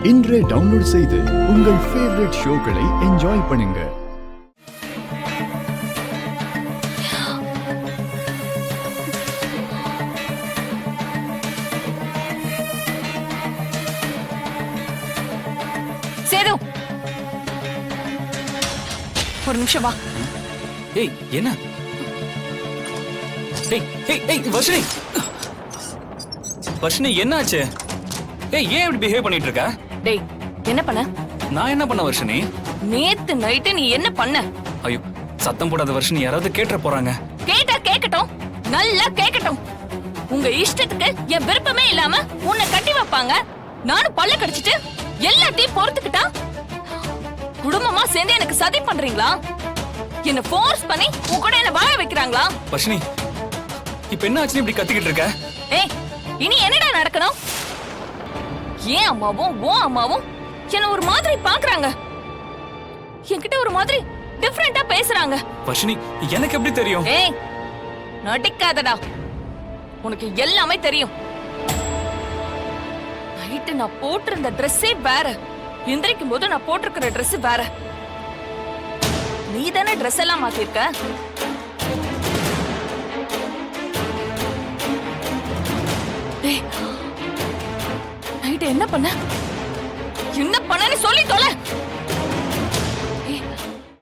இன்றே டவுன்லோட் செய்து உங்கள் ஃபேவரட் ஷோக்களை என்ஜாய் பண்ணுங்க. சேது, ஒரு நிமிஷம் வா. ஏய் என்ன? ஏய் ஏய் ஏய் வர்ஷினி, வர்ஷினி என்னாச்சு? ஏய் ஏன் இப்படி பிஹேவ் பண்ணிட்டு இருக்க? டேய், என்ன பண்ண? நான் என்ன பண்ண வர்ஷினி? நேத்து நைட்டு நீ என்ன பண்ண? ஐயோ, சத்தம் போடாத வர்ஷினி, யாராவது கேட்ற போறாங்க. கேட்டா கேக்கட்டும், நல்லா கேக்கட்டும். உங்க இஷ்டத்துக்கு என் விருப்பமே இல்லாம உன்னை கட்டி வைப்பாங்க. நானும் பல்ல கடிச்சிட்டு எல்லாத்தையும் பொறுத்துக்கிட்டா குடும்பமா சேர்ந்து எனக்கு சதி பண்றீங்களா? என்ன ஃபோர்ஸ் பண்ணி உன் கூட என்ன வாழ வைக்கிறாங்களா? வர்ஷினி, இப்ப என்ன ஆச்சுன்னு இப்படி கத்திக்கிட்டு இருக்க? ஏய், இனி என்னடா நடக்கணும்? ஏன் அம்மாவும் ஓ அம்மாவும் என்ன ஒரு மாதிரி பாக்குறாங்க. என்கிட்ட ஒரு மாதிரி டிஃபரெண்டா பேசுறாங்க. வர்ஷினி, எனக்கு எப்படி தெரியும்? ஏய், நடிக்காதடா, உனக்கு எல்லாமே தெரியும். நைட்டு நான் போட்டிருந்த ட்ரெஸ்ஸே வேற, எந்திரிக்கும் போது நான் போட்டிருக்கிற ட்ரெஸ் வேற. நீ தானே ட்ரெஸ் எல்லாம் மாத்திருக்க. நைட்டு என்ன பண்ண? என்ன பண்ணன்னு சொல்லி தொலை.